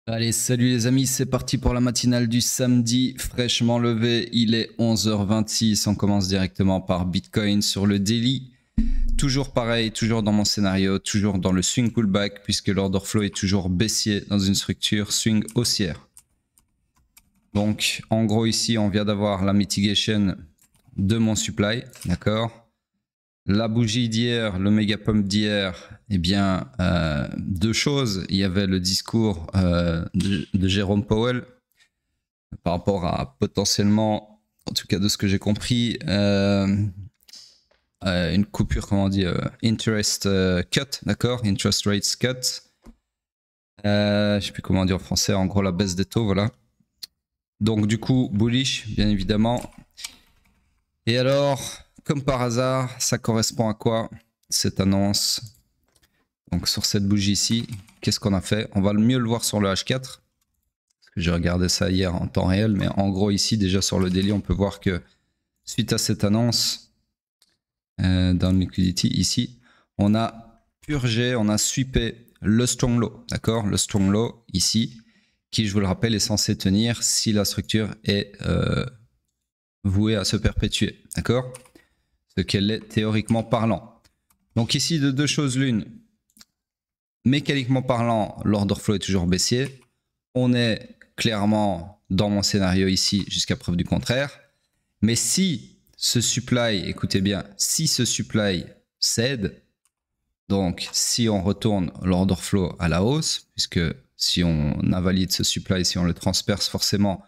Allez, salut les amis, c'est parti pour la matinale du samedi, fraîchement levé, il est 11h26, on commence directement par Bitcoin sur le daily. Toujours pareil, toujours dans mon scénario, toujours dans le swing pullback, puisque l'order flow est toujours baissier dans une structure swing haussière. Donc en gros ici, on vient d'avoir la mitigation de mon supply, d'accord ? La bougie d'hier, le méga pump d'hier, eh bien, deux choses. Il y avait le discours de Jérôme Powell par rapport à potentiellement, en tout cas de ce que j'ai compris, une coupure, comment on dit, interest cut, d'accord, interest rates cut. Je ne sais plus comment dire en français, en gros la baisse des taux, voilà. Donc du coup, bullish, bien évidemment. Et alors, comme par hasard, ça correspond à quoi cette annonce? Donc sur cette bougie ici, qu'est-ce qu'on a fait? On va mieux le voir sur le H4. Parce que j'ai regardé ça hier en temps réel, mais en gros ici, déjà sur le daily, on peut voir que suite à cette annonce, dans le liquidity ici, on a purgé, on a sweepé le strong low, d'accord? Le strong low ici, qui je vous le rappelle est censé tenir si la structure est vouée à se perpétuer, d'accord? Ce qu'elle est théoriquement parlant. Donc ici, de deux choses l'une, mécaniquement parlant, l'order flow est toujours baissier. On est clairement dans mon scénario ici jusqu'à preuve du contraire. Mais si ce supply, écoutez bien, si ce supply cède, donc si on retourne l'order flow à la hausse, puisque si on invalide ce supply, si on le transperce forcément,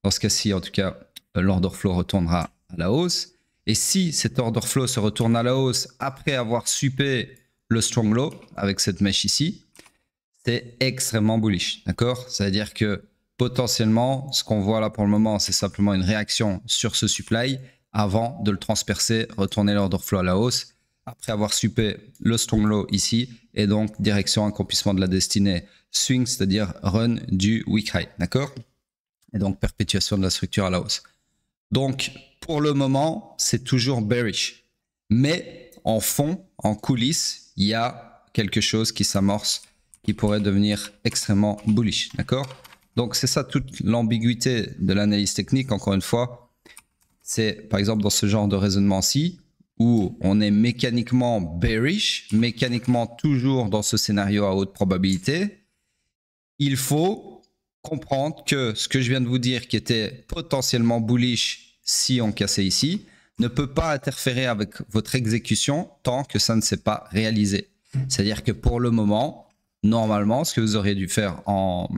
dans ce cas-ci, en tout cas, l'order flow retournera à la hausse. Et si cet order flow se retourne à la hausse après avoir suppé le strong low avec cette mèche ici, c'est extrêmement bullish, d'accord? C'est-à-dire que potentiellement, ce qu'on voit là pour le moment, c'est simplement une réaction sur ce supply avant de le transpercer, retourner l'order flow à la hausse, après avoir suppé le strong low ici, et donc direction accomplissement de la destinée swing, c'est-à-dire run du weak high, d'accord? Et donc perpétuation de la structure à la hausse. Donc, pour le moment, c'est toujours bearish. Mais en fond, en coulisses, il y a quelque chose qui s'amorce qui pourrait devenir extrêmement bullish. D'accord? Donc, c'est ça toute l'ambiguïté de l'analyse technique. Encore une fois, c'est par exemple dans ce genre de raisonnement-ci où on est mécaniquement bearish, mécaniquement toujours dans ce scénario à haute probabilité. Il faut comprendre que ce que je viens de vous dire qui était potentiellement bullish si on cassait ici ne peut pas interférer avec votre exécution tant que ça ne s'est pas réalisé. C'est-à-dire que pour le moment, normalement, ce que vous auriez dû faire en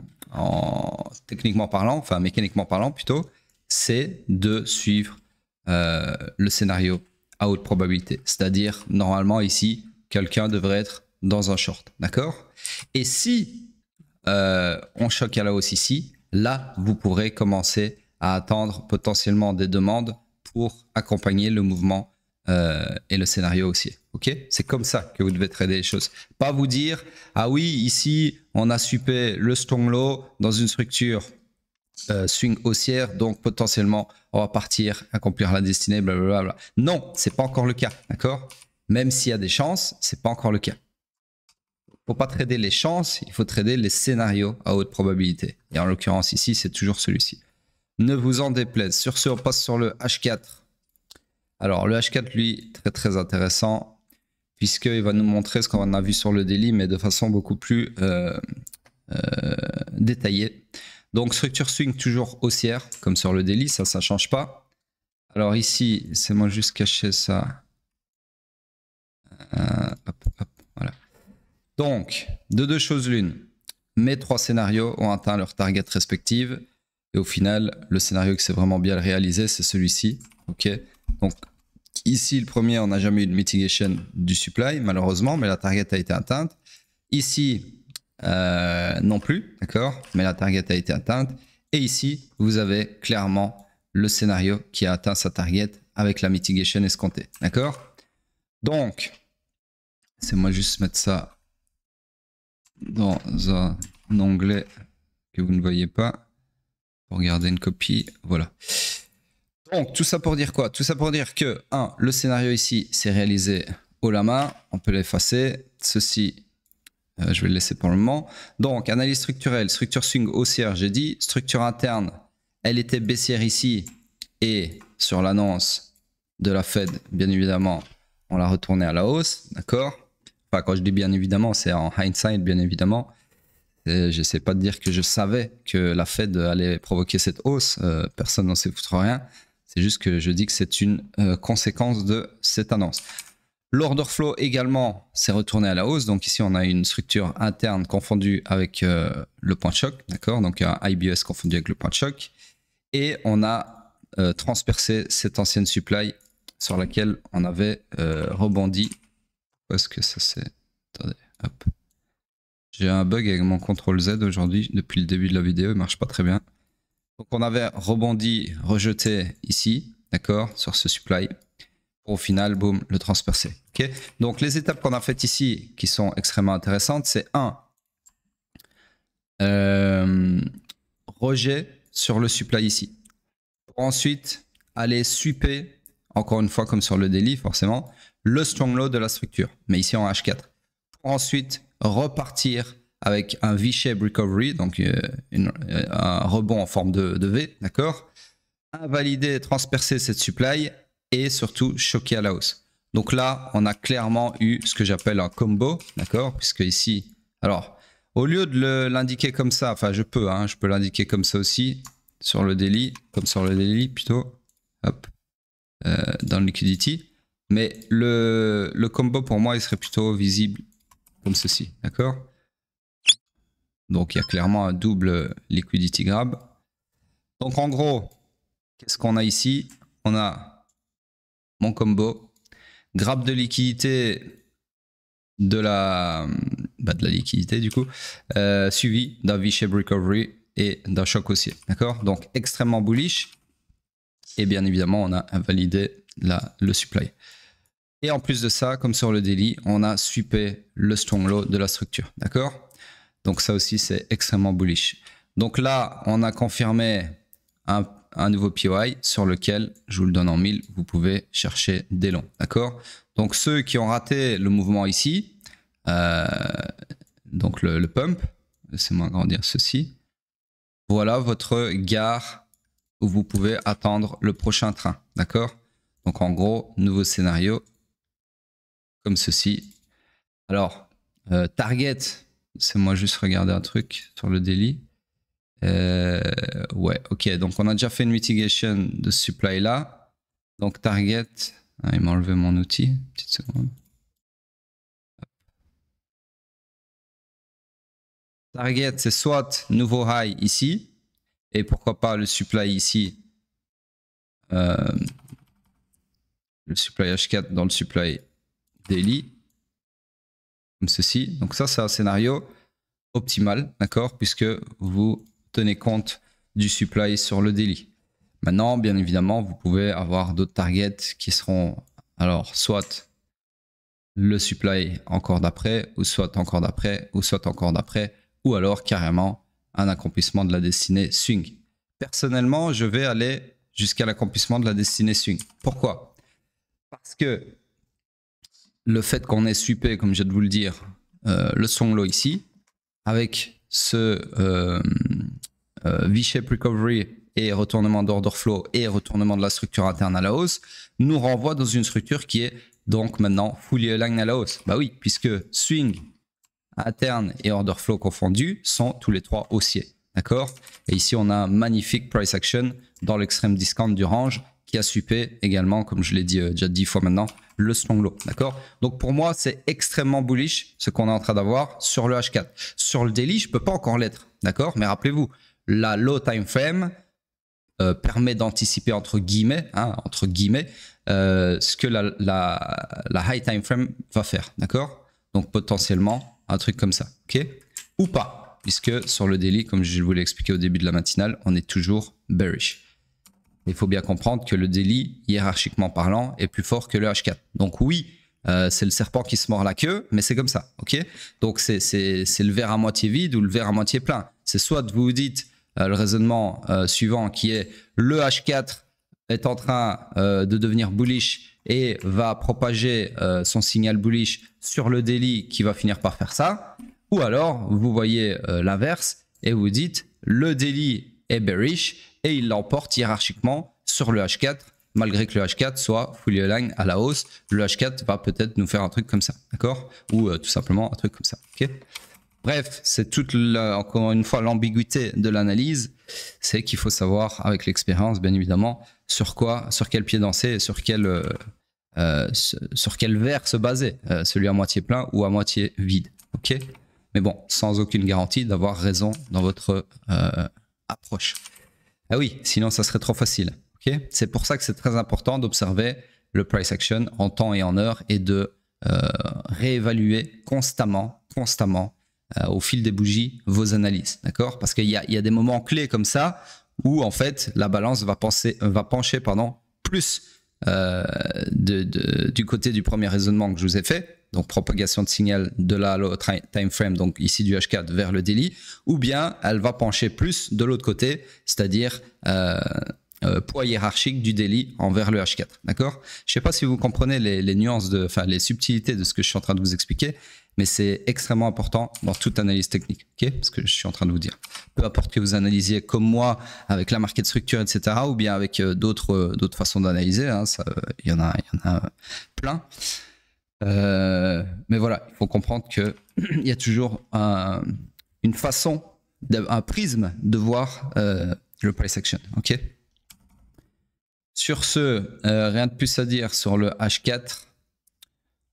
techniquement parlant, enfin mécaniquement parlant plutôt, c'est de suivre le scénario à haute probabilité. C'est-à-dire, normalement ici, quelqu'un devrait être dans un short. D'accord? Et si on choque à la hausse ici, là, vous pourrez commencer à attendre potentiellement des demandes pour accompagner le mouvement et le scénario haussier. Ok? C'est comme ça que vous devez trader les choses. Pas vous dire, ah oui, ici, on a suppé le strong low dans une structure swing haussière, donc potentiellement, on va partir, accomplir la destinée, blablabla. Non, c'est pas encore le cas, d'accord? Même s'il y a des chances, c'est pas encore le cas. Faut pas trader les chances, il faut trader les scénarios à haute probabilité. Et en l'occurrence ici, c'est toujours celui-ci. Ne vous en déplaise. Sur ce, on passe sur le H4. Alors le H4, lui, très très intéressant, puisqu'il va nous montrer ce qu'on a vu sur le daily, mais de façon beaucoup plus détaillée. Donc structure swing toujours haussière, comme sur le daily, ça ne change pas. Alors ici, c'est moi juste cacher ça. Hop, hop, voilà. Donc, de deux choses l'une, mes trois scénarios ont atteint leur target respective. Et au final, le scénario qui s'est vraiment bien réalisé, c'est celui-ci. Ok. Donc, ici, le premier, on n'a jamais eu de mitigation du supply, malheureusement, mais la target a été atteinte. Ici, non plus, d'accord, mais la target a été atteinte. Et ici, vous avez clairement le scénario qui a atteint sa target avec la mitigation escomptée, d'accord? Donc, c'est moi juste mettre ça dans un onglet que vous ne voyez pas pour garder une copie. Voilà. Donc, tout ça pour dire quoi? Tout ça pour dire que, 1, le scénario ici s'est réalisé haut la main. On peut l'effacer. Ceci je vais le laisser pour le moment. Donc, analyse structurelle, structure swing haussière, j'ai dit. Structure interne, elle était baissière ici. Et sur l'annonce de la Fed, bien évidemment, on l'a retourné à la hausse. D'accord? Enfin, quand je dis bien évidemment, c'est en hindsight, bien évidemment. Je sais pas de dire que je savais que la Fed allait provoquer cette hausse. Personne n'en sait foutre rien. C'est juste que je dis que c'est une conséquence de cette annonce. L'order flow également s'est retourné à la hausse. Donc ici, on a une structure interne confondue avec le point de choc. D'accord? Donc un IBS confondu avec le point de choc. Et on a transpercé cette ancienne supply sur laquelle on avait rebondi. Où est-ce que ça c'est? Attendez, hop. J'ai un bug avec mon CTRL Z aujourd'hui. Depuis le début de la vidéo, il marche pas très bien. Donc on avait rebondi, rejeté ici, d'accord, sur ce supply. Au final, boum, le transpercer. Okay, donc les étapes qu'on a faites ici, qui sont extrêmement intéressantes, c'est 1. Rejet sur le supply ici. Pour ensuite aller sweeper, encore une fois comme sur le daily forcément, le strong low de la structure, mais ici en H4. Pour ensuite repartir avec un V-shape recovery, donc un rebond en forme de V, d'accord, invalider, transpercer cette supply et surtout choquer à la hausse. Donc là, on a clairement eu ce que j'appelle un combo, d'accord, puisque ici, alors, au lieu de l'indiquer comme ça, enfin je peux l'indiquer comme ça aussi, sur le daily, comme sur le daily plutôt, hop, dans le liquidity, mais le combo pour moi, il serait plutôt visible comme ceci, d'accord. Donc il y a clairement un double liquidity grab. Donc en gros, qu'est-ce qu'on a ici? On a mon combo, grab de liquidité de la liquidité du coup, suivi d'un V-shape recovery et d'un choc haussier, d'accord? Donc extrêmement bullish et bien évidemment on a invalidé le supply. Et en plus de ça, comme sur le daily, on a sweepé le strong low de la structure, d'accord? Donc ça aussi, c'est extrêmement bullish. Donc là, on a confirmé un nouveau POI sur lequel, je vous le donne en 1000, vous pouvez chercher des longs. D'accord? Donc ceux qui ont raté le mouvement ici, donc le pump, laissez-moi agrandir ceci. Voilà votre gare où vous pouvez attendre le prochain train. D'accord? Donc en gros, nouveau scénario comme ceci. Alors, target... C'est moi juste regarder un truc sur le daily. Ouais, ok. Donc on a déjà fait une mitigation de ce supply là. Donc target. Ah, il m'a enlevé mon outil. Petite seconde. Target, c'est soit nouveau high ici. Et pourquoi pas le supply ici. Le supply H4 dans le supply daily. Comme ceci. Donc ça, c'est un scénario optimal, d'accord, puisque vous tenez compte du supply sur le daily. Maintenant, bien évidemment, vous pouvez avoir d'autres targets qui seront, alors, soit le supply encore d'après, ou soit encore d'après, ou soit encore d'après, ou alors carrément un accomplissement de la destinée swing. Personnellement, je vais aller jusqu'à l'accomplissement de la destinée swing. Pourquoi? Parce que le fait qu'on ait sweepé, comme je viens de vous le dire, le strong low ici, avec ce V-shape recovery et retournement d'order flow et retournement de la structure interne à la hausse, nous renvoie dans une structure qui est donc maintenant fully aligned à la hausse. Bah oui, puisque swing interne et order flow confondus sont tous les trois haussiers. D'accord? Et ici, on a un magnifique price action dans l'extrême discount du range qui a sweepé également, comme je l'ai dit déjà 10 fois maintenant, le strong low. D'accord? Donc pour moi, c'est extrêmement bullish ce qu'on est en train d'avoir sur le H4. Sur le daily, je ne peux pas encore l'être. D'accord? Mais rappelez-vous, la low time frame permet d'anticiper entre guillemets, ce que la high time frame va faire. D'accord? Donc potentiellement, un truc comme ça. Ok? Ou pas, puisque sur le daily, comme je vous l'ai expliqué au début de la matinale, on est toujours bearish. Il faut bien comprendre que le daily, hiérarchiquement parlant, est plus fort que le H4. Donc oui, c'est le serpent qui se mord la queue, mais c'est comme ça. Ok? Donc c'est le verre à moitié vide ou le verre à moitié plein. C'est soit vous dites le raisonnement suivant qui est le H4 est en train de devenir bullish et va propager son signal bullish sur le daily qui va finir par faire ça. Ou alors, vous voyez l'inverse et vous dites le daily est bearish et il l'emporte hiérarchiquement sur le H4, malgré que le H4 soit fully aligned à la hausse. Le H4 va peut-être nous faire un truc comme ça, d'accord? Ou tout simplement un truc comme ça, ok? Bref, c'est encore une fois l'ambiguïté de l'analyse, c'est qu'il faut savoir avec l'expérience, bien évidemment, sur quel pied danser et sur quel verre se baser, celui à moitié plein ou à moitié vide, ok? Mais bon, sans aucune garantie d'avoir raison dans votre approche. Ah oui, sinon ça serait trop facile, ok? C'est pour ça que c'est très important d'observer le price action en temps et en heure et de réévaluer constamment au fil des bougies vos analyses, d'accord? Parce qu'il y a des moments clés comme ça où en fait la balance va pencher plus du côté du premier raisonnement que je vous ai fait, donc propagation de signal de la low time frame, donc ici du H4 vers le daily, ou bien elle va pencher plus de l'autre côté, c'est-à-dire poids hiérarchique du daily envers le H4, d'accord? Je ne sais pas si vous comprenez les nuances, les subtilités de ce que je suis en train de vous expliquer, mais c'est extrêmement important dans toute analyse technique, ok? Ce que je suis en train de vous dire. Peu importe que vous analysiez comme moi, avec la market structure, etc., ou bien avec d'autres façons d'analyser, hein, il y en a plein. Mais voilà, il faut comprendre qu'il y a toujours une façon, un prisme de voir le price action, ok? Sur ce, rien de plus à dire sur le H4.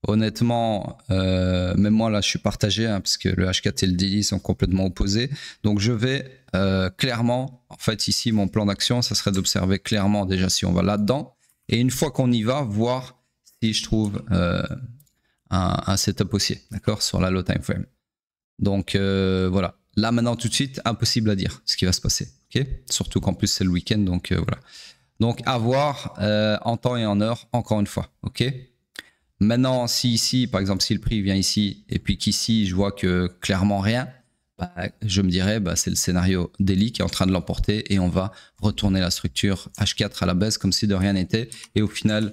Honnêtement, même moi là je suis partagé hein, parce que le H4 et le daily sont complètement opposés. Donc je vais clairement, en fait ici mon plan d'action, ça serait d'observer clairement déjà si on va là-dedans. Et une fois qu'on y va, voir si je trouve un setup haussier, d'accord, sur la low time frame. Donc voilà, là maintenant tout de suite, impossible à dire ce qui va se passer, ok? Surtout qu'en plus c'est le week-end, donc voilà. Donc à voir en temps et en heure, encore une fois, ok? Maintenant, si ici, par exemple, si le prix vient ici et puis qu'ici, je vois que clairement rien, je me dirais c'est le scénario daily qui est en train de l'emporter et on va retourner la structure H4 à la baisse comme si de rien n'était. Et au final,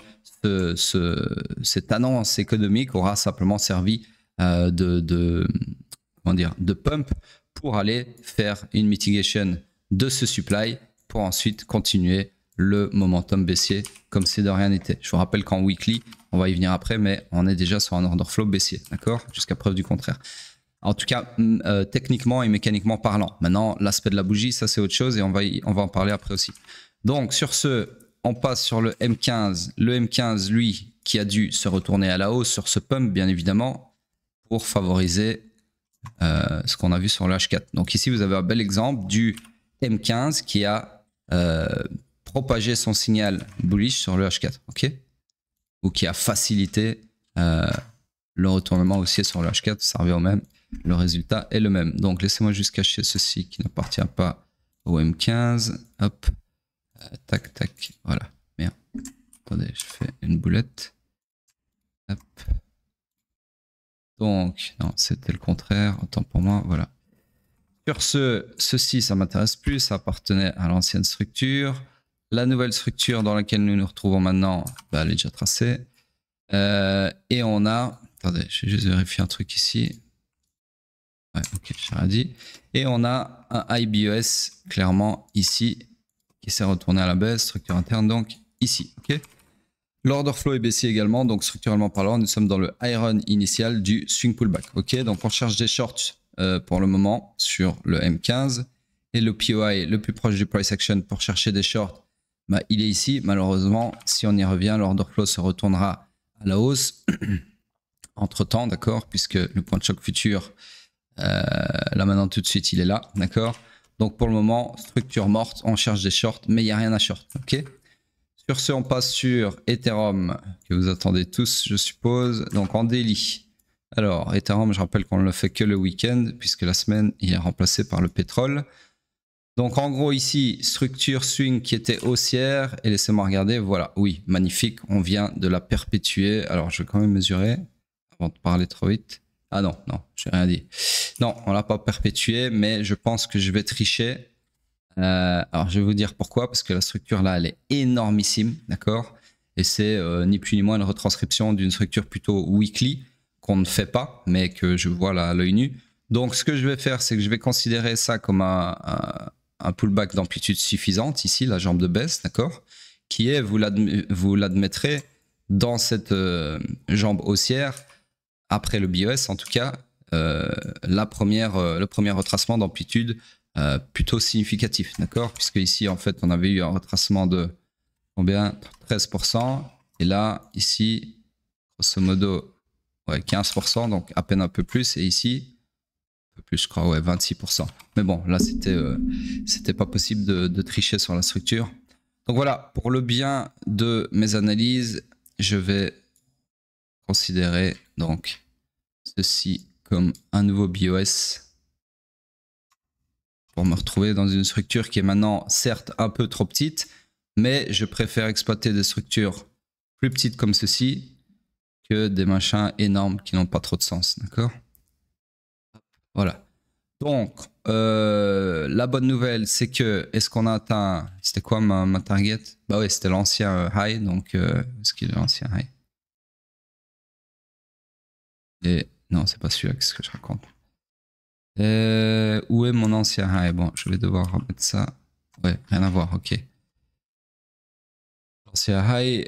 cette annonce économique aura simplement servi de pump pour aller faire une mitigation de ce supply pour ensuite continuer le momentum baissier comme si de rien n'était. Je vous rappelle qu'en weekly, on va y venir après, mais on est déjà sur un order flow baissier, d'accord? Jusqu'à preuve du contraire. En tout cas, techniquement et mécaniquement parlant. Maintenant, l'aspect de la bougie, ça c'est autre chose et on va en parler après aussi. Donc sur ce, on passe sur le M15. Le M15, lui, qui a dû se retourner à la hausse sur ce pump, bien évidemment, pour favoriser ce qu'on a vu sur le H4. Donc ici, vous avez un bel exemple du M15 qui a propagé son signal bullish sur le H4, ok? Ou qui a facilité le retournement haussier sur le H4, ça revient au même, le résultat est le même. Donc laissez-moi juste cacher ceci qui n'appartient pas au M15, hop, tac, tac, voilà, bien. Attendez, je fais une boulette, hop. Donc, non, c'était le contraire, autant pour moi, voilà. Sur ceci, ça m'intéresse plus, ça appartenait à l'ancienne structure. La nouvelle structure dans laquelle nous nous retrouvons maintenant, elle est déjà tracée. Et on a... Attendez, je vais juste vérifier un truc ici. Ouais, ok, j'ai rien dit. Et on a un IBES, clairement, ici, qui s'est retourné à la baisse, structure interne, donc ici. Ok. L'order flow est baissier également, donc structurellement parlant, nous sommes dans le high run initial du swing pullback. Ok, donc on cherche des shorts pour le moment sur le M15. Et le POI le plus proche du price action pour chercher des shorts, il est ici. Malheureusement, si on y revient, l'order flow se retournera à la hausse entre temps, d'accord, puisque le point de choc futur, là maintenant tout de suite, il est là, d'accord. Donc pour le moment, structure morte, on cherche des shorts, mais il n'y a rien à short, ok. Sur ce, on passe sur Ethereum, que vous attendez tous, je suppose, donc en daily. Alors, Ethereum, je rappelle qu'on ne le fait que le week-end, puisque la semaine, il est remplacé par le pétrole. Donc en gros ici, structure swing qui était haussière, et laissez-moi regarder, voilà, oui, magnifique, on vient de la perpétuer. Alors je vais quand même mesurer, avant de parler trop vite. Ah non, non, j'ai rien dit. Non, on l'a pas perpétué, mais je pense que je vais tricher. Alors je vais vous dire pourquoi, parce que la structure là, elle est énormissime, d'accord? Et c'est ni plus ni moins une retranscription d'une structure plutôt weekly, qu'on ne fait pas, mais que je vois là à l'œil nu. Donc ce que je vais faire, c'est que je vais considérer ça comme un pullback d'amplitude suffisante, ici, la jambe de baisse, d'accord, qui est, vous l'admettrez, dans cette jambe haussière, après le BOS en tout cas, le premier retracement d'amplitude plutôt significatif, d'accord, puisque ici, en fait, on avait eu un retracement de combien, 13%, et là, ici, grosso modo, ouais, 15%, donc à peine un peu plus, et ici, un peu plus, je crois, ouais, 26%. Mais bon, là, c'était pas possible de tricher sur la structure. Donc voilà, pour le bien de mes analyses, je vais considérer donc ceci comme un nouveau BOS pour me retrouver dans une structure qui est maintenant certes un peu trop petite, mais je préfère exploiter des structures plus petites comme ceci que des machins énormes qui n'ont pas trop de sens, d'accord? Voilà. Donc, la bonne nouvelle, c'est que, est-ce qu'on a atteint, c'était quoi ma target? Bah oui, c'était l'ancien high, donc, est-ce qu'il est l'ancien high? Et non, c'est pas celui-là, qu'est-ce que je raconte? Où est mon ancien high? Bon, je vais devoir remettre ça. Ouais, rien à voir, ok. L'ancien high,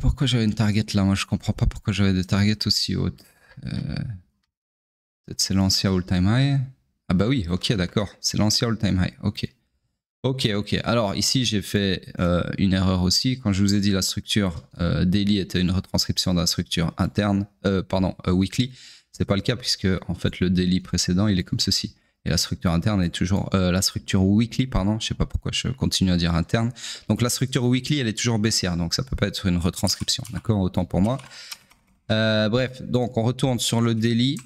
pourquoi j'avais une target là? Moi, je comprends pas pourquoi j'avais des targets aussi hautes. Peut-être c'est l'ancien all-time high. Ah bah oui, ok, d'accord. C'est l'ancien all-time high, ok. Ok. Alors ici, j'ai fait une erreur aussi. Quand je vous ai dit la structure daily était une retranscription de la structure interne, weekly, c'est pas le cas puisque en fait le daily précédent, il est comme ceci. Et la structure interne est toujours la structure weekly, pardon. Je sais pas pourquoi je continue à dire interne. Donc la structure weekly, elle est toujours baissière, donc ça peut pas être une retranscription, d'accord? Autant pour moi. Bref, donc on retourne sur le daily.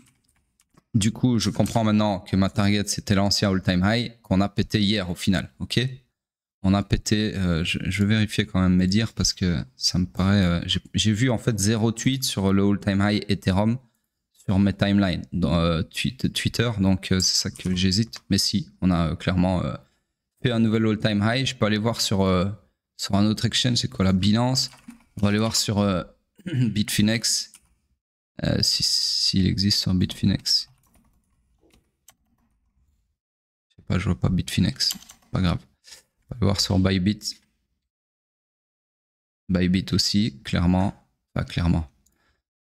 Du coup, je comprends maintenant que ma target, c'était l'ancien all-time high qu'on a pété hier au final, ok? On a pété, je vais vérifier quand même mes dires parce que ça me paraît... j'ai vu en fait 0 tweet sur le all-time high Ethereum sur mes timelines dans Twitter, donc c'est ça que j'hésite. Mais si, on a clairement fait un nouvel all-time high. Je peux aller voir sur un autre exchange, c'est quoi la Binance? On va aller voir sur Bitfinex, s'il existe sur Bitfinex. Je vois pas Bitfinex, pas grave. On va voir sur Bybit. Bybit aussi, clairement. Pas clairement.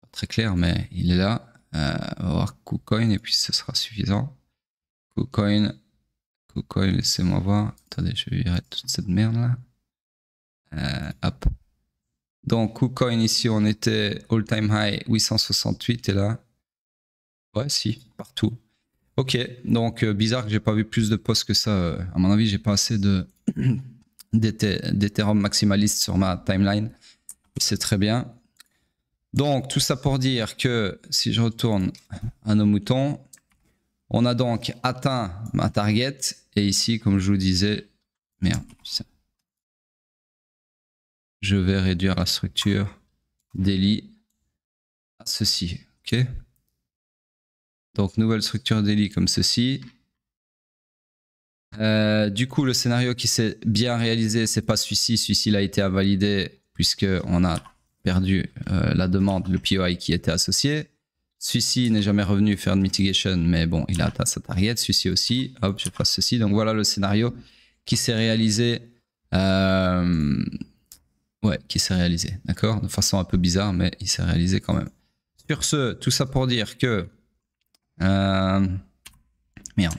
Pas très clair, mais il est là. On va voir KuCoin et puis ce sera suffisant. KuCoin, laissez-moi voir. Attendez, je vais virer toute cette merde là. Hop. Donc KuCoin ici, on était all-time high 868 et là. Ouais, si, partout. Ok, donc bizarre que j'ai pas vu plus de posts que ça. À mon avis, j'ai pas assez d'Ethereum maximaliste sur ma timeline. C'est très bien. Donc tout ça pour dire que si je retourne à nos moutons, on a donc atteint ma target. Et ici, comme je vous disais, merde, je vais réduire la structure daily à ceci. Ok. Donc nouvelle structure daily comme ceci. Du coup, le scénario qui s'est bien réalisé, c'est pas celui-ci. Celui-ci, il a été invalidé puisqu'on a perdu la demande, le POI qui était associé. Celui-ci n'est jamais revenu faire de mitigation, mais bon, il a atteint sa target. Celui-ci aussi. Hop, je passe ceci. Donc voilà le scénario qui s'est réalisé. Ouais, qui s'est réalisé. D'accord? De façon un peu bizarre, mais il s'est réalisé quand même. Sur ce, tout ça pour dire que... merde.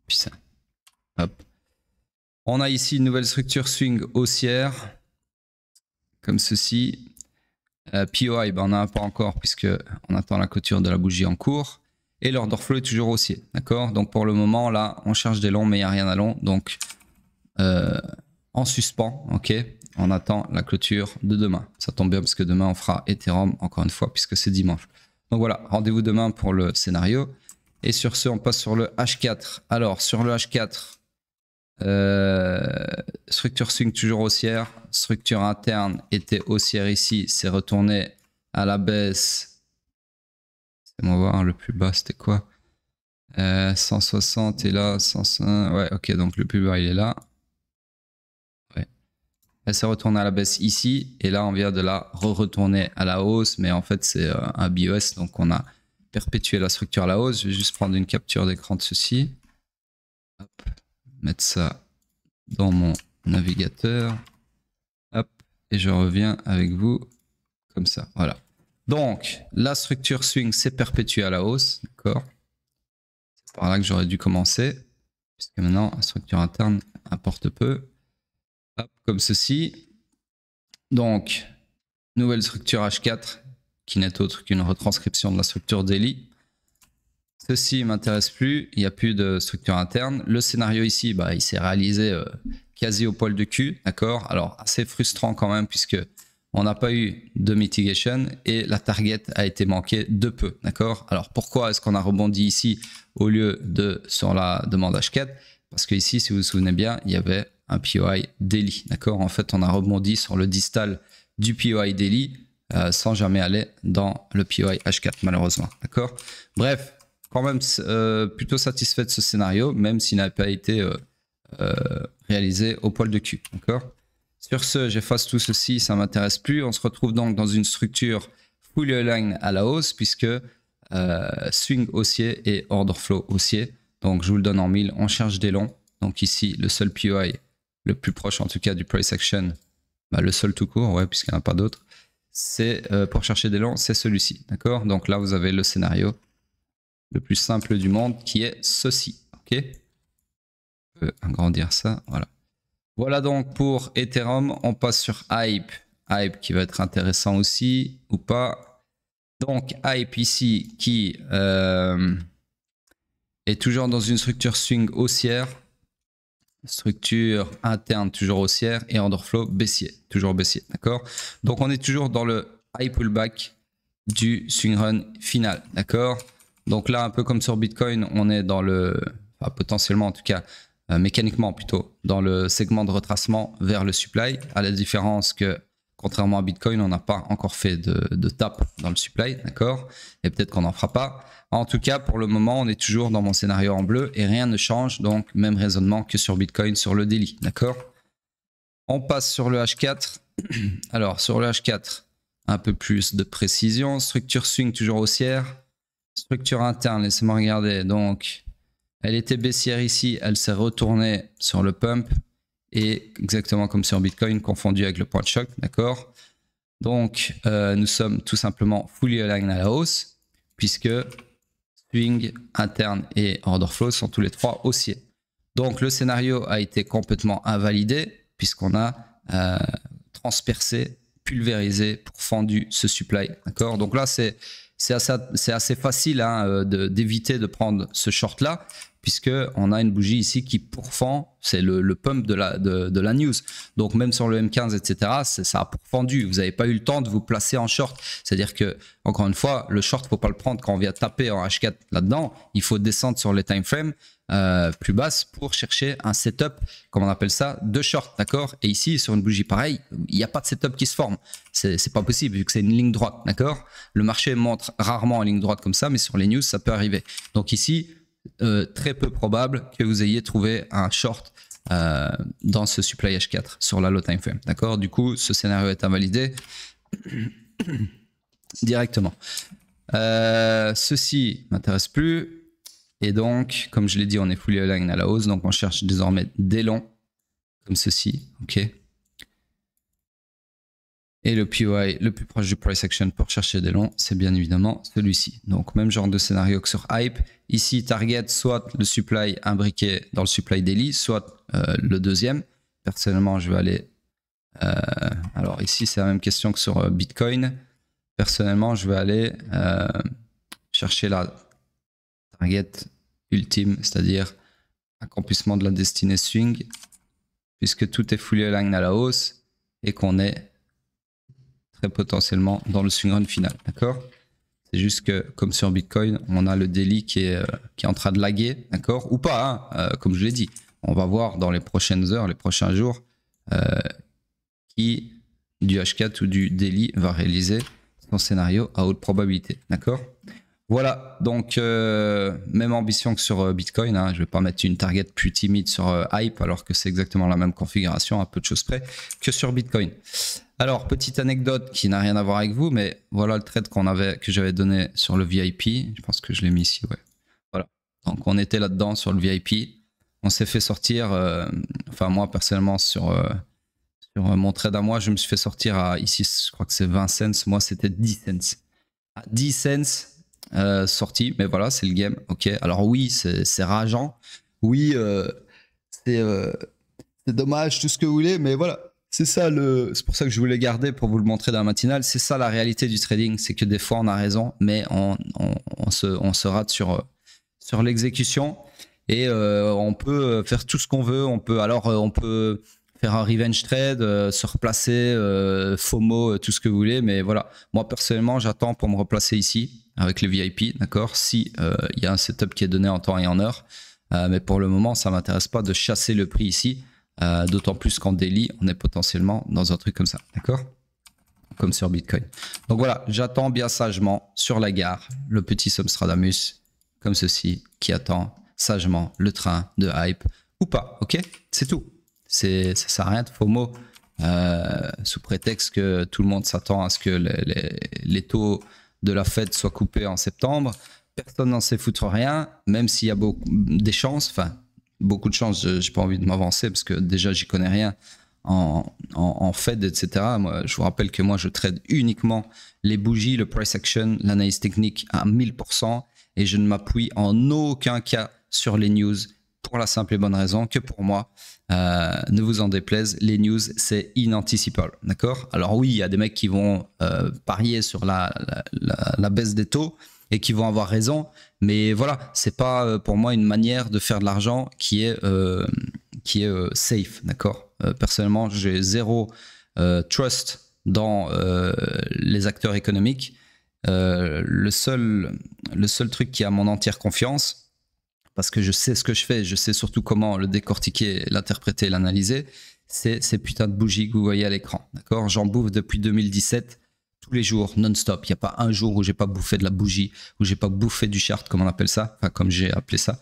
Putain. Hop. On a ici une nouvelle structure swing haussière, comme ceci. POI, ben on n'en a pas encore puisque on attend la clôture de la bougie en cours. Et l'order flow est toujours haussier, d'accord? Donc pour le moment, là, on cherche des longs, mais il n'y a rien à long. Donc, en suspens, ok? On attend la clôture de demain. Ça tombe bien parce que demain, on fera Ethereum, encore une fois, puisque c'est dimanche. Donc voilà, rendez-vous demain pour le scénario. Et sur ce, on passe sur le H4. Alors, sur le H4, structure swing toujours haussière. Structure interne était haussière ici. C'est retourné à la baisse. Laissez-moi voir, le plus bas, c'était quoi? 160 et là, 105. Ouais, ok, donc le plus bas, il est là. Ouais. Elle s'est retournée à la baisse ici. Et là, on vient de la retourner à la hausse. Mais en fait, c'est un BOS. Donc, on a perpétuer la structure à la hausse. Je vais juste prendre une capture d'écran de ceci. Hop, mettre ça dans mon navigateur. Hop, et je reviens avec vous comme ça. Voilà. Donc, la structure swing s'est perpétuée à la hausse. D'accord. C'est par là que j'aurais dû commencer. Puisque maintenant, la structure interne importe peu. Hop, comme ceci. Donc, nouvelle structure H4 qui n'est autre qu'une retranscription de la structure daily. Ceci ne m'intéresse plus, il n'y a plus de structure interne. Le scénario ici, bah, il s'est réalisé quasi au poil de cul, d'accord. Alors assez frustrant quand même puisque on n'a pas eu de mitigation et la target a été manquée de peu, d'accord. Alors pourquoi est-ce qu'on a rebondi ici au lieu de sur la demande H4? Parce que ici, si vous vous souvenez bien, il y avait un POI daily, d'accord. En fait, on a rebondi sur le distal du POI daily sans jamais aller dans le POI H4 malheureusement, d'accord. Bref, quand même plutôt satisfait de ce scénario, même s'il n'a pas été réalisé au poil de cul, d'accord. Sur ce, j'efface tout ceci, ça m'intéresse plus. On se retrouve donc dans une structure fully aligned à la hausse puisque swing haussier et order flow haussier. Donc je vous le donne en 1000, on cherche des longs. Donc ici, le seul POI, le plus proche en tout cas du price action, bah, le seul tout court, ouais, puisqu'il n'y en a pas d'autre, c'est pour chercher des longs, c'est celui-ci, d'accord. Donc là, vous avez le scénario le plus simple du monde qui est ceci, ok. Je peux agrandir ça, voilà. Voilà donc pour Ethereum, on passe sur Hype. Hype qui va être intéressant aussi, ou pas. Donc Hype ici qui est toujours dans une structure swing haussière. Structure interne toujours haussière et order flow baissier, toujours baissier, d'accord. Donc on est toujours dans le high pullback du swing run final, d'accord. Donc là, un peu comme sur Bitcoin, on est dans le, enfin, potentiellement en tout cas, mécaniquement plutôt, dans le segment de retracement vers le supply, à la différence que, contrairement à Bitcoin, on n'a pas encore fait de tap dans le supply, d'accord. Et peut-être qu'on n'en fera pas. En tout cas, pour le moment, on est toujours dans mon scénario en bleu et rien ne change, donc même raisonnement que sur Bitcoin sur le daily, d'accord. On passe sur le H4. Alors, sur le H4, un peu plus de précision. Structure swing toujours haussière. Structure interne, laissez-moi regarder. Donc, elle était baissière ici, elle s'est retournée sur le pump et exactement comme sur Bitcoin, confondu avec le point de choc, d'accord. Donc, nous sommes tout simplement fully aligned à la hausse puisque swing interne et order flow sont tous les trois haussiers. Donc, le scénario a été complètement invalidé puisqu'on a transpercé, pulvérisé pour fendu ce supply, d'accord. Donc là, c'est assez facile hein, d'éviter de prendre ce short là puisque on a une bougie ici qui pourfend, c'est le pump de la news. Donc même sur le M15 etc, ça a pourfendu, vous n'avez pas eu le temps de vous placer en short. C'est à dire que encore une fois, le short faut pas le prendre quand on vient taper en H4 là dedans, il faut descendre sur les time frames plus basses pour chercher un setup, comme on appelle ça, de short, d'accord. Et ici sur une bougie pareille, il n'y a pas de setup qui se forme, c'est pas possible vu que c'est une ligne droite, d'accord. Le marché montre rarement en ligne droite comme ça, mais sur les news ça peut arriver. Donc ici très peu probable que vous ayez trouvé un short dans ce supply H4 sur la low time frame, d'accord. Du coup ce scénario est invalidé directement. Ceci m'intéresse plus et donc comme je l'ai dit, on est fully aligned à la hausse, donc on cherche désormais des longs comme ceci, ok. Et le POI le plus proche du price action pour chercher des longs, c'est bien évidemment celui-ci. Donc même genre de scénario que sur Hype. Ici, target soit le supply imbriqué dans le supply daily, soit le deuxième. Personnellement, je vais aller... alors ici, c'est la même question que sur Bitcoin. Personnellement, je vais aller chercher la target ultime, c'est-à-dire accomplissement de la destinée swing, puisque tout est fully aligned à la hausse et qu'on est très potentiellement dans le swing run final, d'accord. C'est juste que comme sur Bitcoin, on a le daily qui est en train de laguer, d'accord, ou pas, hein, comme je l'ai dit. On va voir dans les prochaines heures, les prochains jours, qui du H4 ou du daily va réaliser son scénario à haute probabilité, d'accord. Voilà, donc même ambition que sur Bitcoin, hein. Je ne vais pas mettre une target plus timide sur Hype alors que c'est exactement la même configuration, à peu de choses près, que sur Bitcoin. Alors, petite anecdote qui n'a rien à voir avec vous, mais voilà le trade que j'avais donné sur le VIP. Je pense que je l'ai mis ici, ouais. Voilà. Donc, on était là-dedans sur le VIP. On s'est fait sortir, enfin moi personnellement sur mon trade à moi, je me suis fait sortir à, ici je crois que c'est 20 cents, moi c'était 10 cents. À 10 cents sorti, mais voilà, c'est le game, ok. Alors oui, c'est rageant, oui, c'est dommage, tout ce que vous voulez, mais voilà. C'est pour ça que je voulais garder pour vous le montrer dans la matinale. C'est ça la réalité du trading, c'est que des fois on a raison, mais on se rate sur l'exécution. Et on peut faire tout ce qu'on veut. On peut faire un revenge trade, se replacer, FOMO, tout ce que vous voulez. Mais voilà, moi personnellement, j'attends pour me replacer ici avec les VIP, d'accord. Si y a un setup qui est donné en temps et en heure, mais pour le moment, ça m'intéresse pas de chasser le prix ici. D'autant plus qu'en daily, on est potentiellement dans un truc comme ça, d'accord, comme sur Bitcoin. Donc voilà, j'attends bien sagement sur la gare le petit Substradamus comme ceci qui attend sagement le train de hype ou pas, ok? C'est tout. Ça sert à rien de FOMO sous prétexte que tout le monde s'attend à ce que les taux de la Fed soient coupés en septembre. Personne n'en sait foutre rien, même s'il y a des chances, enfin beaucoup de chances, j'ai pas envie de m'avancer parce que déjà j'y connais rien en Fed, etc. Moi, je vous rappelle que moi je trade uniquement les bougies, le price action, l'analyse technique à 1000% et je ne m'appuie en aucun cas sur les news pour la simple et bonne raison que pour moi, ne vous en déplaise, les news c'est inanticipable, d'accord? Alors oui, il y a des mecs qui vont parier sur la baisse des taux et qui vont avoir raison, mais voilà, c'est pas pour moi une manière de faire de l'argent qui est safe, d'accord? Personnellement, j'ai zéro trust dans les acteurs économiques. Le seul truc qui a mon entière confiance, parce que je sais ce que je fais, je sais surtout comment le décortiquer, l'interpréter, l'analyser, c'est ces putains de bougies que vous voyez à l'écran, d'accord? J'en bouffe depuis 2017, tous les jours, non-stop. Il n'y a pas un jour où j'ai pas bouffé de la bougie, où j'ai pas bouffé du chart, comme on appelle ça, enfin comme j'ai appelé ça.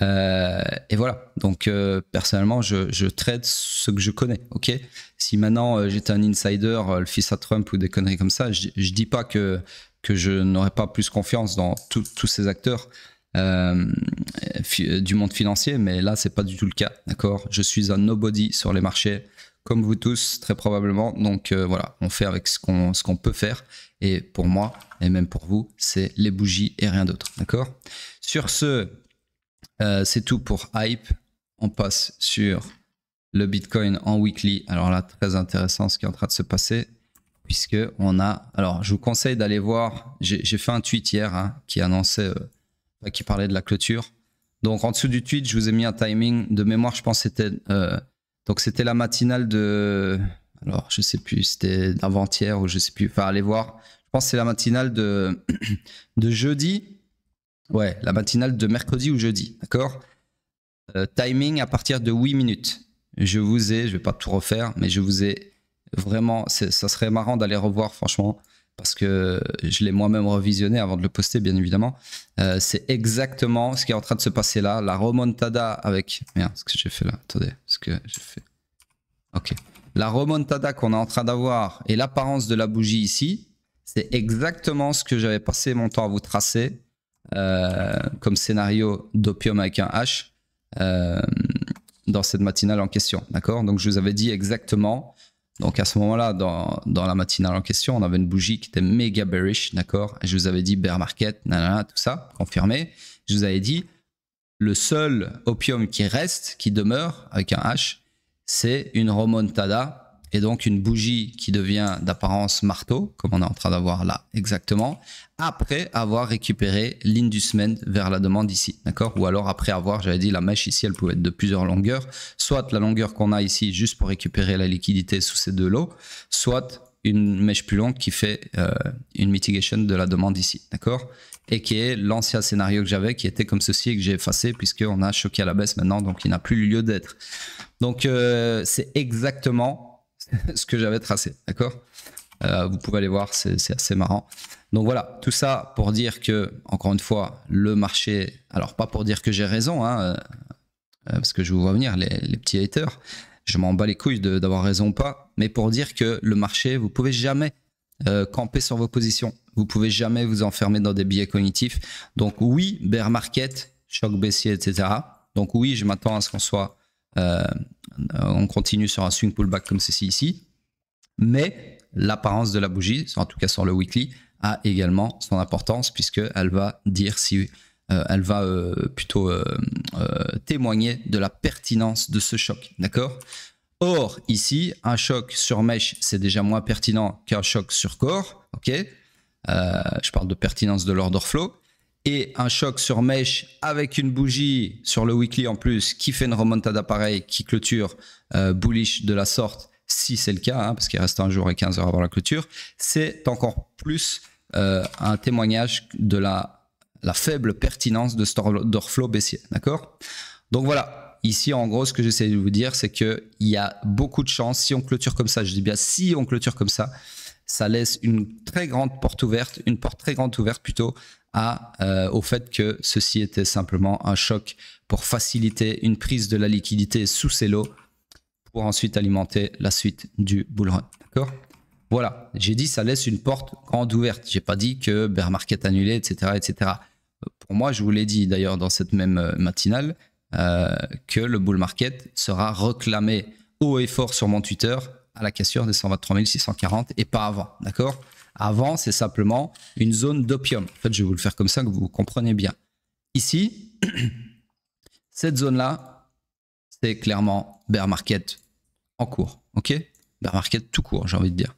Et voilà. Donc personnellement, je trade ce que je connais, ok? Si maintenant j'étais un insider, le fils à Trump ou des conneries comme ça, je dis pas que je n'aurais pas plus confiance dans tous ces acteurs du monde financier, mais là c'est pas du tout le cas, d'accord? Je suis un nobody sur les marchés, comme vous tous très probablement, donc voilà, on fait avec ce qu'on peut faire, et pour moi et même pour vous, c'est les bougies et rien d'autre, d'accord? Sur ce, c'est tout pour Hype. On passe sur le Bitcoin en weekly. Alors là, très intéressant ce qui est en train de se passer, puisque on a, alors je vous conseille d'aller voir, j'ai fait un tweet hier hein, qui annonçait qui parlait de la clôture. Donc en dessous du tweet, je vous ai mis un timing de mémoire, je pense que c'était donc c'était la matinale de, alors je sais plus, c'était d'avant-hier ou je sais plus, enfin allez voir. Je pense que c'est la matinale de jeudi. Ouais, la matinale de mercredi ou jeudi, d'accord? Timing à partir de 8 minutes. Je vais pas tout refaire, mais je vous ai vraiment, ça serait marrant d'aller revoir franchement, parce que je l'ai moi-même revisionné avant de le poster, bien évidemment. C'est exactement ce qui est en train de se passer là. La remontada avec... Merde, ce que j'ai fait là. Attendez, ce que j'ai fait... Ok. La remontada qu'on est en train d'avoir et l'apparence de la bougie ici, c'est exactement ce que j'avais passé mon temps à vous tracer comme scénario d'opium avec un H dans cette matinale en question. D'accord? Donc je vous avais dit exactement... Donc à ce moment-là, dans la matinale en question, on avait une bougie qui était méga bearish, d'accord? Je vous avais dit bear market, nanana, tout ça, confirmé. Je vous avais dit, le seul opium qui reste, qui demeure, avec un H, c'est une remontada, et donc une bougie qui devient d'apparence marteau, comme on est en train d'avoir là exactement, après avoir récupéré l'inducement vers la demande ici, d'accord? Ou alors après avoir, j'avais dit la mèche ici, elle pouvait être de plusieurs longueurs, soit la longueur qu'on a ici juste pour récupérer la liquidité sous ces deux lots, soit une mèche plus longue qui fait une mitigation de la demande ici, d'accord? Et qui est l'ancien scénario que j'avais, qui était comme ceci et que j'ai effacé puisqu'on a choqué à la baisse maintenant, donc il n'a plus lieu d'être. Donc c'est exactement ce que j'avais tracé, d'accord? Vous pouvez aller voir, c'est assez marrant. Donc voilà, tout ça pour dire que, encore une fois, le marché, alors pas pour dire que j'ai raison, hein, parce que je vous vois venir, les petits haters, je m'en bats les couilles d'avoir raison ou pas, mais pour dire que le marché, vous pouvez jamais camper sur vos positions. Vous pouvez jamais vous enfermer dans des biais cognitifs. Donc oui, bear market, choc baissier, etc. Donc oui, je m'attends à ce qu'on soit, on continue sur un swing pullback comme ceci ici. Mais l'apparence de la bougie, en tout cas sur le weekly, a également son importance puisqu'elle va dire si elle va plutôt témoigner de la pertinence de ce choc, d'accord? Or, ici, un choc sur mèche, c'est déjà moins pertinent qu'un choc sur corps, ok? Je parle de pertinence de l'order flow. Et un choc sur mèche avec une bougie sur le weekly en plus qui fait une remontada pareil, qui clôture bullish de la sorte, si c'est le cas, hein, parce qu'il reste un jour et 15 heures avant la clôture, c'est encore plus un témoignage de la faible pertinence de cet order flow baissier, d'accord? Donc voilà. Ici, en gros, ce que j'essaie de vous dire, c'est qu'il y a beaucoup de chances, si on clôture comme ça, je dis bien si on clôture comme ça, ça laisse une très grande porte ouverte, une porte très grande ouverte plutôt, au fait que ceci était simplement un choc pour faciliter une prise de la liquidité sous ces lots pour ensuite alimenter la suite du bull run. D'accord? Voilà, j'ai dit ça laisse une porte grande ouverte. J'ai pas dit que bear market annulé, etc., etc. Pour moi, je vous l'ai dit d'ailleurs dans cette même matinale, que le bull market sera réclamé haut et fort sur mon Twitter à la cassure des 123 640 et pas avant, d'accord? Avant, c'est simplement une zone d'opium. En fait, je vais vous le faire comme ça que vous compreniez bien. Ici, cette zone-là, c'est clairement bear market en cours, ok? Bear market tout court, j'ai envie de dire.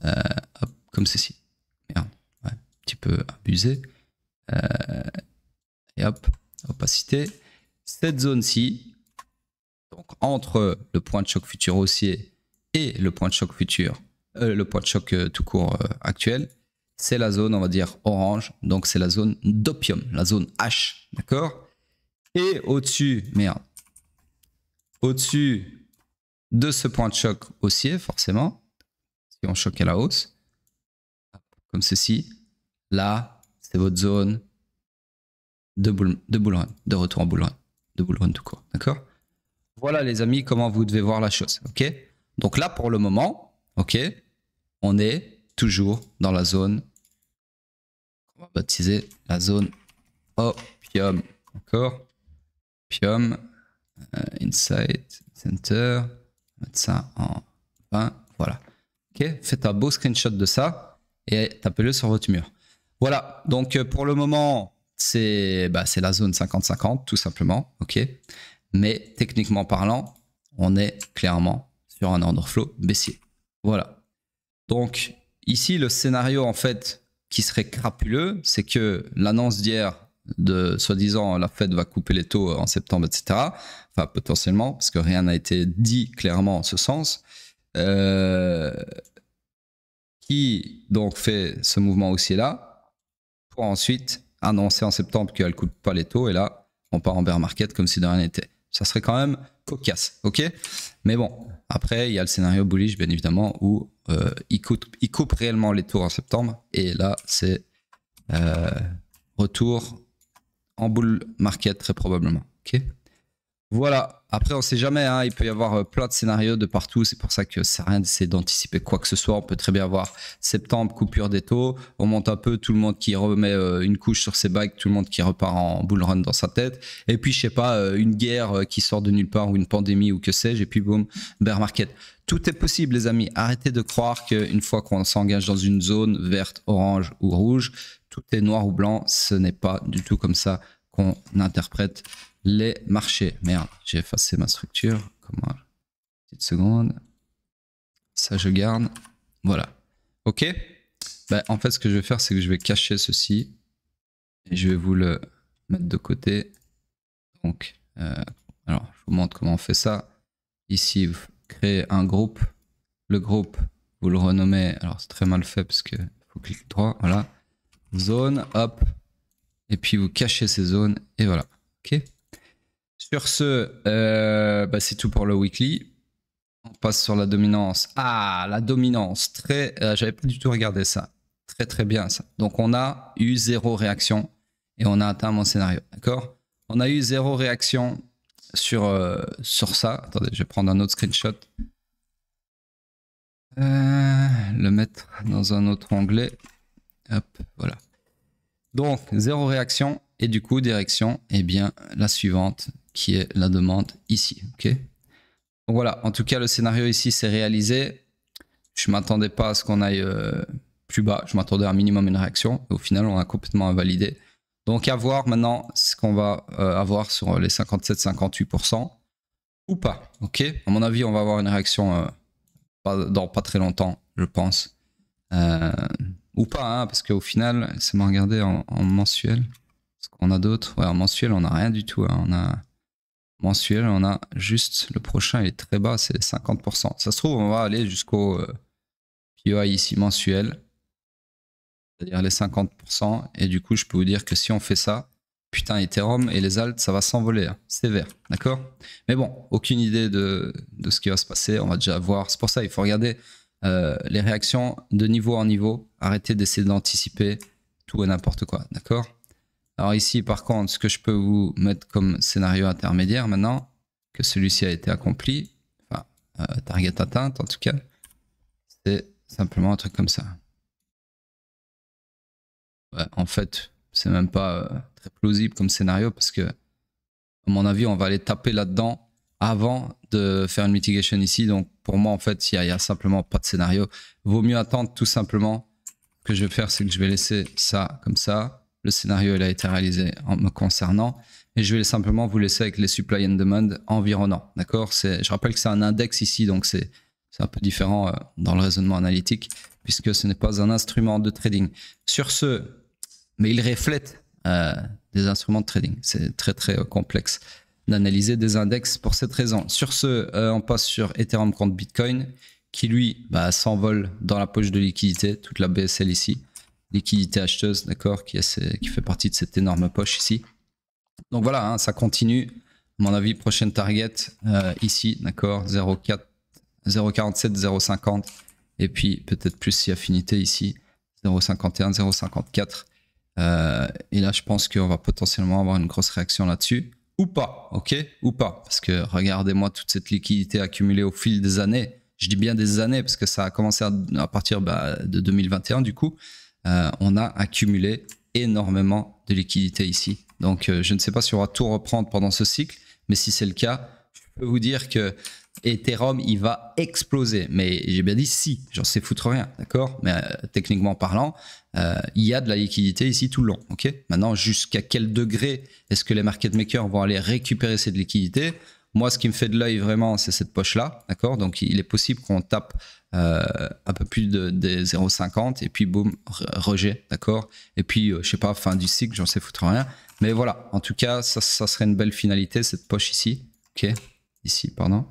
Hop, comme ceci. Merde, ouais, un petit peu abusé. Et hop, opacité. Cette zone-ci, donc entre le point de choc futur haussier et le point de choc futur, le point de choc tout court actuel, c'est la zone, on va dire, orange. Donc c'est la zone d'opium, la zone H, d'accord? Et au-dessus, merde, au-dessus de ce point de choc haussier, forcément, si on choque à la hausse, comme ceci, là, c'est votre zone de bull run, de retour en bull run, de bull run tout court, d'accord? Voilà les amis, comment vous devez voir la chose, ok? Donc là, pour le moment, ok, on est toujours dans la zone, on va baptiser la zone opium, d'accord? Opium, inside, center, on va mettre ça en 20, voilà. Ok, faites un beau screenshot de ça et tapez-le sur votre mur. Voilà, donc pour le moment, c'est la zone 50-50, tout simplement, ok? Mais techniquement parlant, on est clairement sur un order flow baissier. Voilà. Donc ici, le scénario en fait qui serait crapuleux, c'est que l'annonce d'hier de soi-disant la Fed va couper les taux en septembre, etc. Enfin potentiellement, parce que rien n'a été dit clairement en ce sens. Qui donc fait ce mouvement haussier là pour ensuite annoncer en septembre qu'elle ne coupe pas les taux et là on part en bear market comme si de rien n'était. Ça serait quand même cocasse, ok? Mais bon, après il y a le scénario bullish bien évidemment où il coupe réellement les taux en septembre et là c'est retour en bull market très probablement, ok? Voilà, après on sait jamais, hein, il peut y avoir plein de scénarios de partout, c'est pour ça que ça sert à rien d'essayer d'anticiper quoi que ce soit. On peut très bien avoir septembre, coupure des taux, on monte un peu, tout le monde qui remet une couche sur ses bagues, tout le monde qui repart en bull run dans sa tête, et puis je sais pas, une guerre qui sort de nulle part ou une pandémie ou que sais-je, et puis boum, bear market. Tout est possible les amis, arrêtez de croire qu'une fois qu'on s'engage dans une zone verte, orange ou rouge, tout est noir ou blanc, ce n'est pas du tout comme ça qu'on interprète les marchés. Merde, j'ai effacé ma structure. Comment? Petite seconde. Ça, je garde. Voilà. Ok. Ben, en fait, ce que je vais faire, c'est que je vais cacher ceci. Et je vais vous le mettre de côté. Donc, alors, je vous montre comment on fait ça. Ici, vous créez un groupe. Le groupe, vous le renommez. Alors, c'est très mal fait parce que faut cliquer droit. Voilà. Zone, hop. Et puis, vous cachez ces zones. Et voilà. Ok. Sur ce, c'est tout pour le weekly. On passe sur la dominance. Ah, la dominance. J'avais pas du tout regardé ça. Très très bien ça. Donc on a eu 0 réaction et on a atteint mon scénario. D'accord? On a eu 0 réaction sur ça. Attendez, je vais prendre un autre screenshot. Le mettre dans un autre onglet. Hop, voilà. Donc, 0 réaction. Et du coup, direction, eh bien, la suivante, qui est la demande ici. Ok. Donc voilà, en tout cas, le scénario ici s'est réalisé. Je ne m'attendais pas à ce qu'on aille plus bas. Je m'attendais à un minimum une réaction. Et au final, on a complètement invalidé. Donc, à voir maintenant ce qu'on va avoir sur les 57-58% ou pas. Ok. À mon avis, on va avoir une réaction dans pas très longtemps, je pense. Ou pas, hein, parce qu'au final, c'est moi regarder en mensuel. Est-ce qu'on a d'autres? Ouais, en mensuel, on n'a rien du tout. Hein. On a mensuel, on a juste le prochain, il est très bas, c'est 50%. Ça se trouve, on va aller jusqu'au POI ici mensuel, c'est-à-dire les 50%. Et du coup, je peux vous dire que si on fait ça, putain, Ethereum et les alts, ça va s'envoler, hein. Sévère, d'accord? Mais bon, aucune idée de ce qui va se passer. On va déjà voir. C'est pour ça, il faut regarder les réactions de niveau en niveau. Arrêtez d'essayer d'anticiper tout et n'importe quoi, d'accord? Alors ici, par contre, ce que je peux vous mettre comme scénario intermédiaire maintenant, que celui-ci a été accompli, enfin, target atteinte en tout cas, c'est simplement un truc comme ça. Ouais, en fait, c'est même pas très plausible comme scénario parce que, à mon avis, on va aller taper là-dedans avant de faire une mitigation ici. Donc, pour moi, en fait, il y a simplement pas de scénario. Vaut mieux attendre tout simplement. Ce que je vais faire, c'est que je vais laisser ça comme ça. Le scénario, il a été réalisé en me concernant. Et je vais simplement vous laisser avec les supply and demand environnants. D'accord? Je rappelle que c'est un index ici, donc c'est un peu différent dans le raisonnement analytique, puisque ce n'est pas un instrument de trading. Sur ce, mais il reflète des instruments de trading. C'est très très complexe d'analyser des index pour cette raison. Sur ce, on passe sur Ethereum contre Bitcoin, qui lui s'envole dans la poche de liquidité, toute la BSL ici. Liquidité acheteuse, d'accord, qui fait partie de cette énorme poche ici. Donc voilà, hein, ça continue. À mon avis, prochaine target ici, d'accord, 0,47, 0,50. Et puis peut-être plus si affinité ici, 0,51, 0,54. Et là, je pense qu'on va potentiellement avoir une grosse réaction là-dessus. Ou pas, ok? Ou pas. Parce que regardez-moi toute cette liquidité accumulée au fil des années. Je dis bien des années parce que ça a commencé à partir de 2021 du coup. On a accumulé énormément de liquidités ici. Donc, je ne sais pas si on va tout reprendre pendant ce cycle, mais si c'est le cas, je peux vous dire que Ethereum, il va exploser. Mais j'ai bien dit si, j'en sais foutre rien, d'accord? Mais techniquement parlant, il y a de la liquidité ici tout le long, ok? Maintenant, jusqu'à quel degré est-ce que les market makers vont aller récupérer cette liquidité? Moi, ce qui me fait de l'œil vraiment, c'est cette poche-là, d'accord? Donc, il est possible qu'on tape un peu plus des 0,50 et puis boum, rejet, d'accord? Et puis, je sais pas, fin du cycle, j'en sais foutre rien. Mais voilà, en tout cas, ça serait une belle finalité, cette poche ici, ok? Ici, pardon.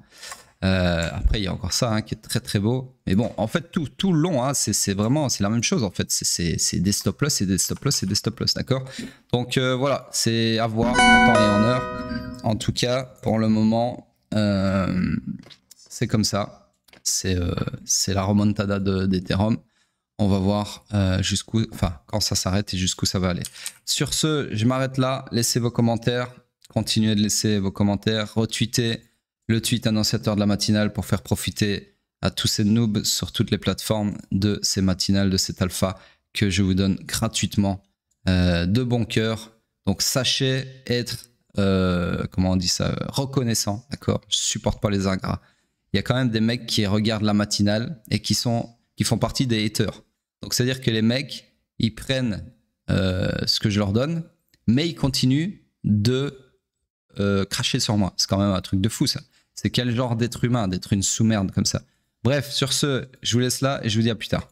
Après, il y a encore ça hein, qui est très très beau. Mais bon, en fait, tout le long, hein, c'est vraiment la même chose en fait. C'est des stop loss et des stop loss et des stop loss, d'accord? Donc voilà, c'est à voir en temps et en heure. En tout cas, pour le moment, c'est comme ça. C'est la remontada d'Ethereum. On va voir quand ça s'arrête et jusqu'où ça va aller. Sur ce, je m'arrête là. Laissez vos commentaires. Continuez de laisser vos commentaires. Retweetez le tweet annonciateur de la matinale pour faire profiter à tous ces noobs sur toutes les plateformes de ces matinales, de cet alpha que je vous donne gratuitement de bon cœur. Donc sachez être, comment on dit ça, reconnaissant, d'accord? Je supporte pas les ingrats. Il y a quand même des mecs qui regardent la matinale et qui font partie des haters. Donc c'est-à-dire que les mecs, ils prennent ce que je leur donne, mais ils continuent de cracher sur moi. C'est quand même un truc de fou ça. C'est quel genre d'être humain, d'être une sous-merde comme ça. Bref, sur ce, je vous laisse là et je vous dis à plus tard.